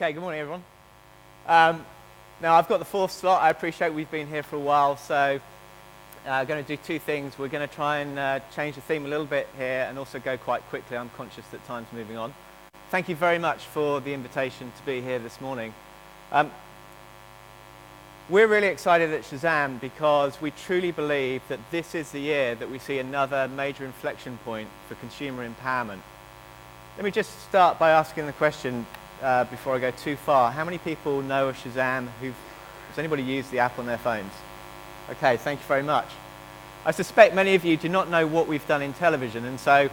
Okay, good morning, everyone. Now, I've got the fourth slot. I appreciate we've been here for a while, so I'm going to do two things. We're going to try and change the theme a little bit here and also go quite quickly. I'm conscious that time's moving on. Thank you very much for the invitation to be here this morning. We're really excited at Shazaam because we truly believe that this is the year that we see another major inflection point for consumer empowerment. Let me just start by asking the question before I go too far. How many people know of Shazaam? Has anybody used the app on their phones? Okay, thank you very much. I suspect many of you do not know what we've done in television, and so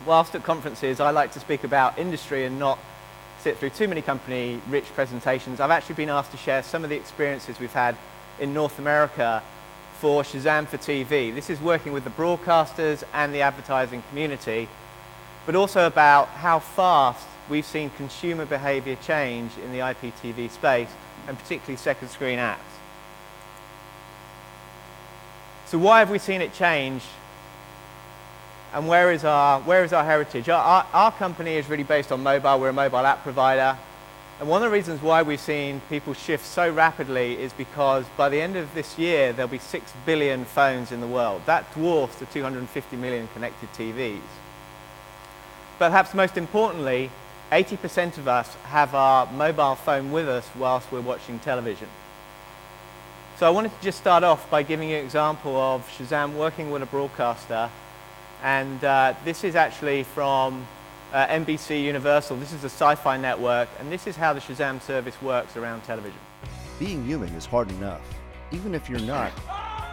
whilst at conferences I like to speak about industry and not sit through too many company-rich presentations, I've actually been asked to share some of the experiences we've had in North America for Shazaam for TV. This is working with the broadcasters and the advertising community, but also about how fast we've seen consumer behavior change in the IP&TV space, and particularly second screen apps. So why have we seen it change, and where is our heritage? Our company is really based on mobile. We're a mobile app provider, and one of the reasons why we've seen people shift so rapidly is because by the end of this year there'll be 6 billion phones in the world. That dwarfs the 250 million connected TVs. But perhaps most importantly, 80% of us have our mobile phone with us whilst we're watching television. So I wanted to just start off by giving you an example of Shazaam working with a broadcaster, and this is actually from NBC Universal. This is a sci-fi network, and this is how the Shazaam service works around television. Being human is hard enough, even if you're not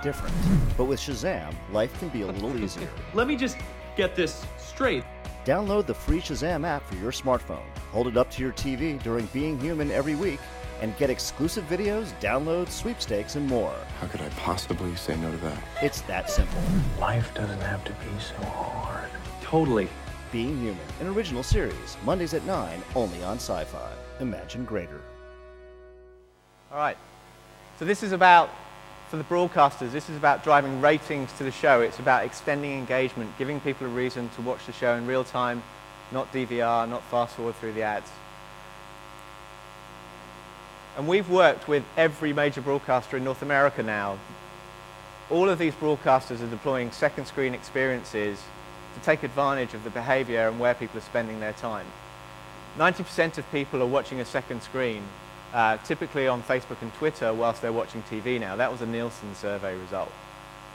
different. But with Shazaam, life can be a little easier. Let me just get this straight. Download the free Shazaam app for your smartphone. Hold it up to your TV during Being Human every week and get exclusive videos, downloads, sweepstakes, and more. How could I possibly say no to that? It's that simple. Life doesn't have to be so hard. Totally. Being Human, an original series, Mondays at 9, only on Sci-Fi. Imagine greater. All right. So this is about, for the broadcasters, this is about driving ratings to the show. It's about extending engagement, giving people a reason to watch the show in real time, not DVR, not fast forward through the ads. And we've worked with every major broadcaster in North America now. All of these broadcasters are deploying second screen experiences to take advantage of the behavior and where people are spending their time. 90% of people are watching a second screen, typically on Facebook and Twitter whilst they're watching TV now. That was a Nielsen survey result.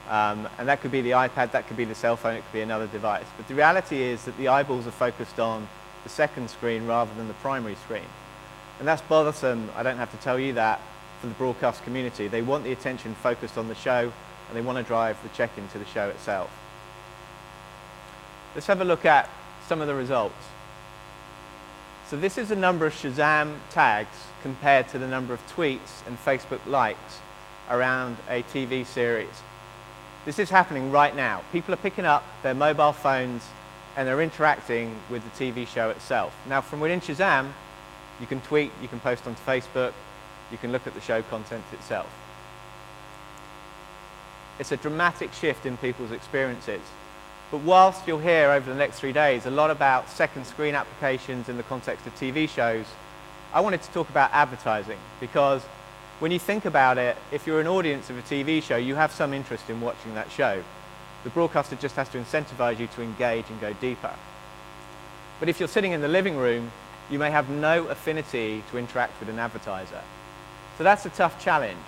And that could be the iPad, that could be the cell phone, it could be another device. But the reality is that the eyeballs are focused on the second screen rather than the primary screen. And that's bothersome, I don't have to tell you that, for the broadcast community. They want the attention focused on the show, and they want to drive the check-in to the show itself. Let's have a look at some of the results. So this is the number of Shazaam tags compared to the number of tweets and Facebook likes around a TV series. This is happening right now. People are picking up their mobile phones and they're interacting with the TV show itself. Now, from within Shazaam, you can tweet, you can post onto Facebook, you can look at the show content itself. It's a dramatic shift in people's experiences. But whilst you'll hear over the next 3 days a lot about second screen applications in the context of TV shows, I wanted to talk about advertising, because when you think about it, if you're an audience of a TV show, you have some interest in watching that show. The broadcaster just has to incentivize you to engage and go deeper. But if you're sitting in the living room, you may have no affinity to interact with an advertiser. So that's a tough challenge.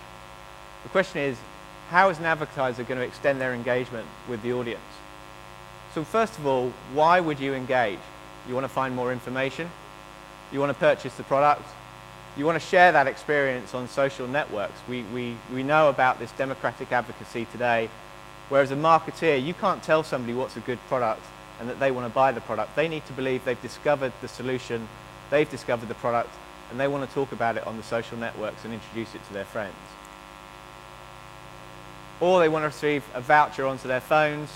The question is, how is an advertiser going to extend their engagement with the audience? So first of all, why would you engage? You want to find more information? You want to purchase the product? You want to share that experience on social networks? We know about this democratic advocacy today, whereas a marketeer, you can't tell somebody what's a good product and that they want to buy the product. They need to believe they've discovered the solution, they've discovered the product, and they want to talk about it on the social networks and introduce it to their friends. Or they want to receive a voucher onto their phones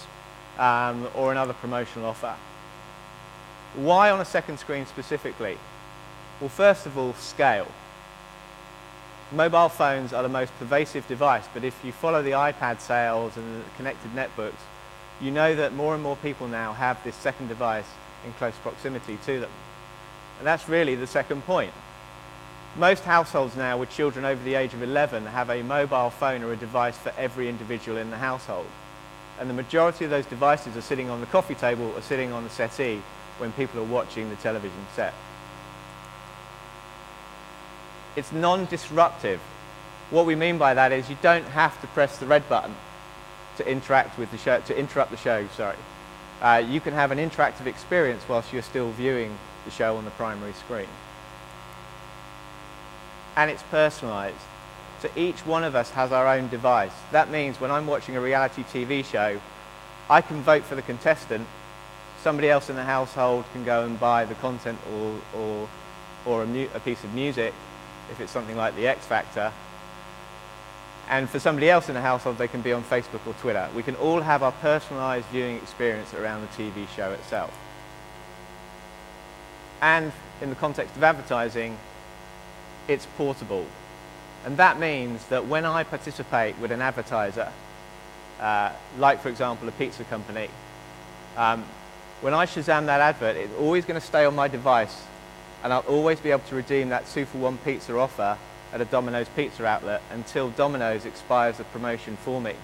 or another promotional offer. Why on a second screen specifically? Well, first of all, scale. Mobile phones are the most pervasive device, but if you follow the iPad sales and the connected netbooks, you know that more and more people now have this second device in close proximity to them. And that's really the second point. Most households now with children over the age of 11 have a mobile phone or a device for every individual in the household. And the majority of those devices are sitting on the coffee table or sitting on the settee when people are watching the television set. It's non-disruptive. What we mean by that is you don't have to press the red button to interact with the show, to interrupt the show, sorry. You can have an interactive experience whilst you're still viewing the show on the primary screen. And it's personalized. So each one of us has our own device. That means when I'm watching a reality TV show, I can vote for the contestant. Somebody else in the household can go and buy the content or a piece of music, if it's something like the X Factor. And for somebody else in the household, they can be on Facebook or Twitter. We can all have our personalized viewing experience around the TV show itself. And in the context of advertising, it's portable. And that means that when I participate with an advertiser, like for example a pizza company, when I Shazam that advert, it's always going to stay on my device, and I'll always be able to redeem that 2-for-1 pizza offer at a Domino's pizza outlet until Domino's expires the promotion for me.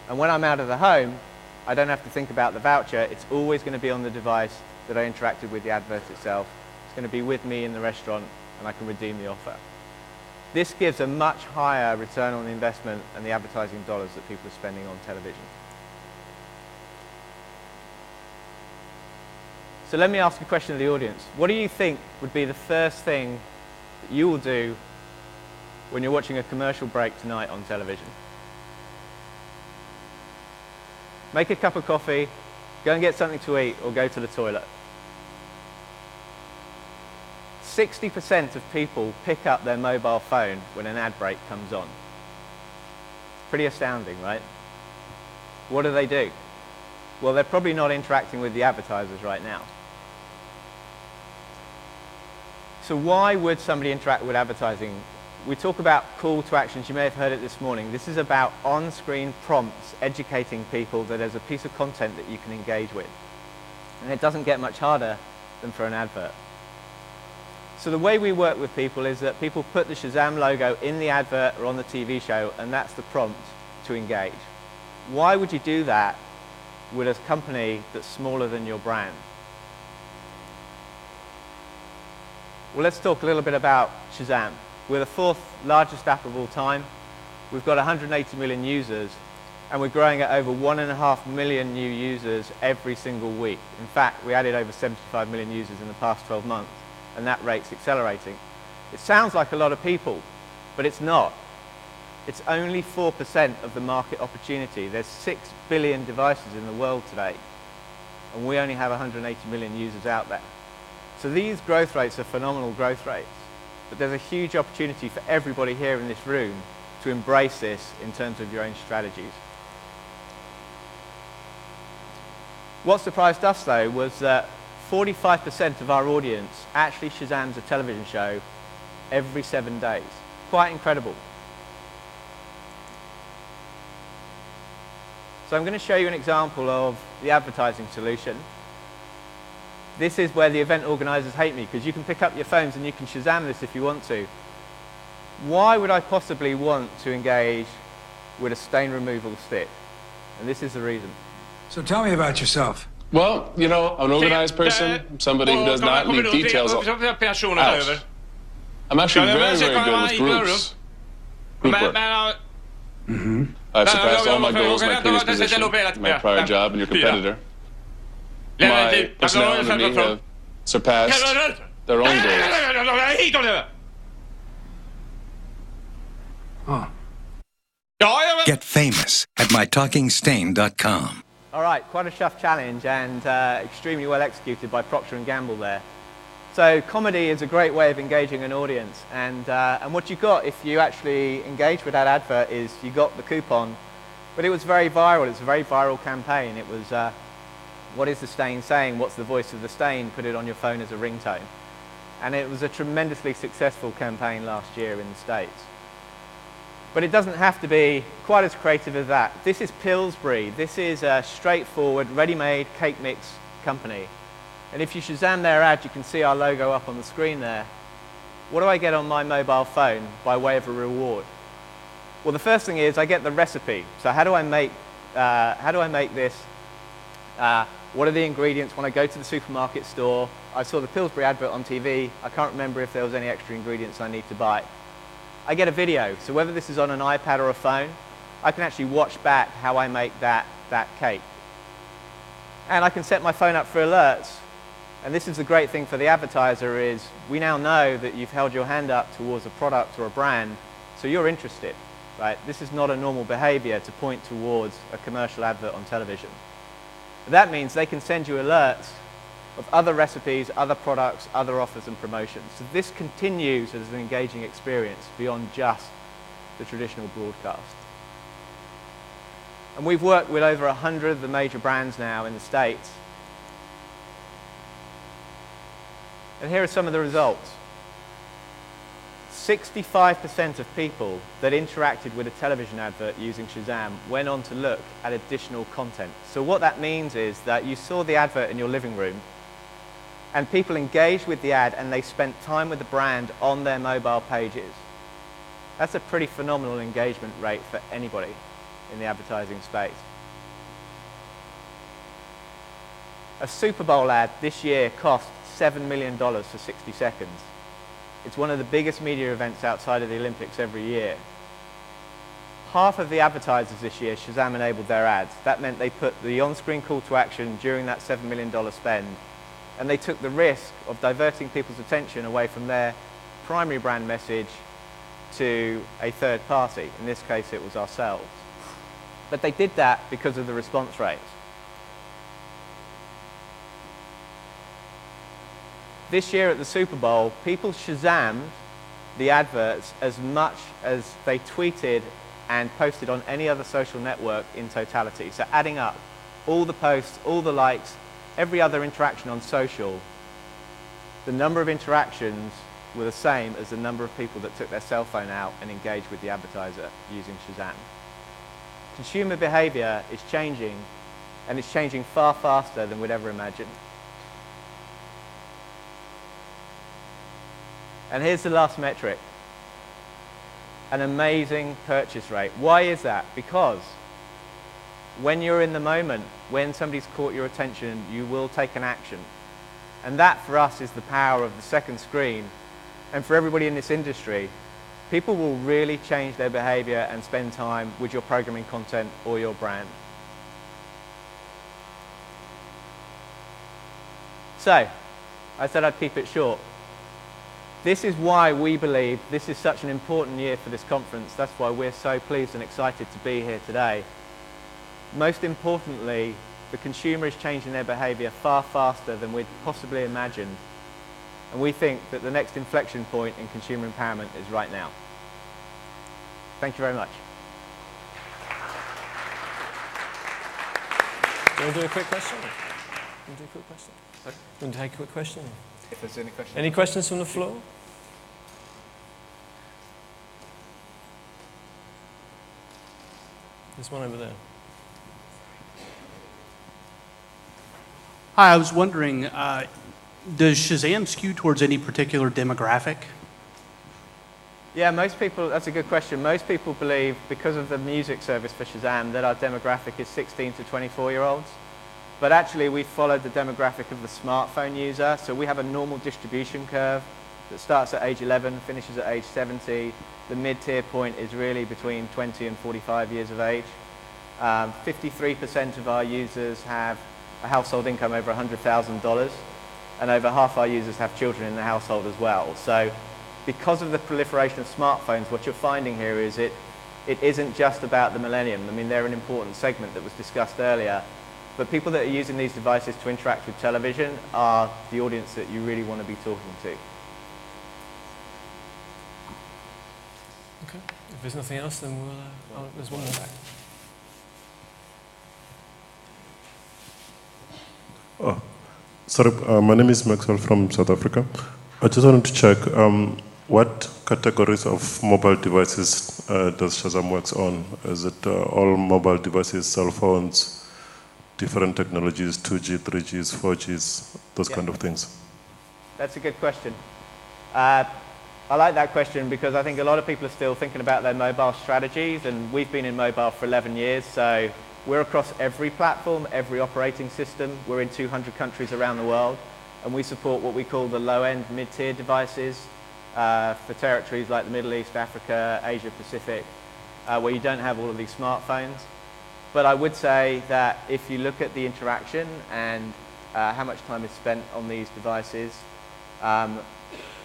And when I'm out of the home, I don't have to think about the voucher. It's always going to be on the device that I interacted with the advert itself. It's going to be with me in the restaurant, and I can redeem the offer. This gives a much higher return on investment and the advertising dollars that people are spending on television. So let me ask a question of the audience. What do you think would be the first thing that you will do when you're watching a commercial break tonight on television? Make a cup of coffee, go and get something to eat, or go to the toilet. 60% of people pick up their mobile phone when an ad break comes on. Pretty astounding, right? What do? Well, they're probably not interacting with the advertisers right now. So why would somebody interact with advertising? We talk about call to actions. You may have heard it this morning. This is about on-screen prompts educating people that there's a piece of content that you can engage with. And it doesn't get much harder than for an advert. So the way we work with people is that people put the Shazam logo in the advert or on the TV show, and that's the prompt to engage. Why would you do that with a company that's smaller than your brand? Well, let's talk a little bit about Shazam. We're the 4th largest app of all time. We've got 180 million users, and we're growing at over 1.5 million new users every single week. In fact, we added over 75 million users in the past 12 months. And that rate's accelerating. It sounds like a lot of people, but it's not. It's only 4% of the market opportunity. There's 6 billion devices in the world today, and we only have 180 million users out there. So these growth rates are phenomenal growth rates, but there's a huge opportunity for everybody here in this room to embrace this in terms of your own strategies. What surprised us, though, was that 45% of our audience actually Shazams a television show every 7 days. Quite incredible. So I'm going to show you an example of the advertising solution. This is where the event organizers hate me, because you can pick up your phones and you can Shazam this if you want to. Why would I possibly want to engage with a stain removal stick? And this is the reason. So tell me about yourself. Well, you know, I'm an organized person, somebody who does not leave details out. I'm actually very, very good with groups. Group work. I've surpassed all my goals, my previous position, my prior job, and your competitor. My personnel under me have surpassed their own goals. Oh. Get famous at mytalkingstain.com. All right, quite a tough challenge, and extremely well executed by Procter & Gamble there. So comedy is a great way of engaging an audience, and what you got if you actually engage with that advert is you got the coupon, but it was very viral. It's a very viral campaign. It was, what is the stain saying? What's the voice of the stain? Put it on your phone as a ringtone. And it was a tremendously successful campaign last year in the States. But it doesn't have to be quite as creative as that. This is Pillsbury. This is a straightforward, ready-made cake mix company. And if you Shazam their ad, you can see our logo up on the screen there. what do I get on my mobile phone by way of a reward? Well, the first thing is I get the recipe. So how do I make this? What are the ingredients? When I go to the supermarket store, I saw the Pillsbury advert on TV. I can't remember if there was any extra ingredients I need to buy. I get a video. So whether this is on an iPad or a phone, I can actually watch back how I make that cake. And I can set my phone up for alerts. And this is the great thing for the advertiser is we now know that you've held your hand up towards a product or a brand, so you're interested, right? This is not a normal behavior to point towards a commercial advert on television. But that means they can send you alerts of other recipes, other products, other offers and promotions. So this continues as an engaging experience beyond just the traditional broadcast. And we've worked with over 100 of the major brands now in the States. And here are some of the results. 65% of people that interacted with a television advert using Shazaam went on to look at additional content. So what that means is that you saw the advert in your living room and people engaged with the ad and they spent time with the brand on their mobile pages. That's a pretty phenomenal engagement rate for anybody in the advertising space. A Super Bowl ad this year cost $7 million for 60 seconds. It's one of the biggest media events outside of the Olympics every year. Half of the advertisers this year Shazaam enabled their ads. That meant they put the on-screen call to action during that $7 million spend, and they took the risk of diverting people's attention away from their primary brand message to a third party. In this case, it was ourselves. But they did that because of the response rates. This year at the Super Bowl, people Shazammed the adverts as much as they tweeted and posted on any other social network in totality. So adding up all the posts, all the likes, every other interaction on social, the number of interactions were the same as the number of people that took their cell phone out and engaged with the advertiser using Shazaam. Consumer behavior is changing, and it's changing far faster than we'd ever imagined. And here's the last metric, an amazing purchase rate. Why is that? Because when you're in the moment, when somebody's caught your attention, you will take an action. And that for us is the power of the second screen. And for everybody in this industry, people will really change their behavior and spend time with your programming content or your brand. So, I said I'd keep it short. This is why we believe this is such an important year for this conference. That's why we're so pleased and excited to be here today. Most importantly, the consumer is changing their behavior far faster than we'd possibly imagined. And we think that the next inflection point in consumer empowerment is right now. Thank you very much. Do you want to do a quick question? Do you want to do a quick question? Sorry? Do you want to take a quick question? If there's any questions. Any questions from the floor? There's one over there. Hi, I was wondering, does Shazaam skew towards any particular demographic? Yeah, most people, that's a good question. Most people believe, because of the music service for Shazaam, that our demographic is 16 to 24-year-olds. But actually, we followed the demographic of the smartphone user. So we have a normal distribution curve that starts at age 11, finishes at age 70. The mid-tier point is really between 20 and 45 years of age. 53% of our users have a household income over $100,000, and over half our users have children in the household as well. So because of the proliferation of smartphones, what you're finding here is it isn't just about the millennium. I mean, they're an important segment that was discussed earlier, but people that are using these devices to interact with television are the audience that you really want to be talking to. Okay. If there's nothing else, then we'll, there's one more back. Oh, sorry, my name is Maxwell from South Africa. I just wanted to check what categories of mobile devices does Shazaam works on? Is it all mobile devices, cell phones, different technologies, 2G, 3Gs, 4Gs, those kind of things? That's a good question. I like that question because I think a lot of people are still thinking about their mobile strategies, and we've been in mobile for 11 years, so we're across every platform, every operating system. We're in 200 countries around the world, and we support what we call the low-end, mid-tier devices for territories like the Middle East, Africa, Asia Pacific, where you don't have all of these smartphones. But I would say that if you look at the interaction and how much time is spent on these devices,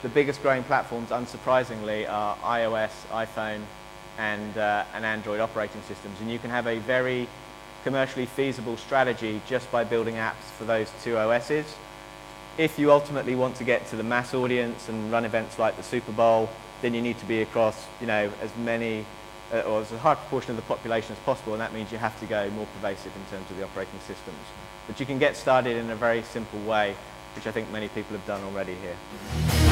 the biggest growing platforms, unsurprisingly, are iOS, iPhone, and Android operating systems. And you can have a very commercially feasible strategy just by building apps for those two OSs. If you ultimately want to get to the mass audience and run events like the Super Bowl, then you need to be across, as many or as a high proportion of the population as possible, and that means you have to go more pervasive in terms of the operating systems. But you can get started in a very simple way, which I think many people have done already here.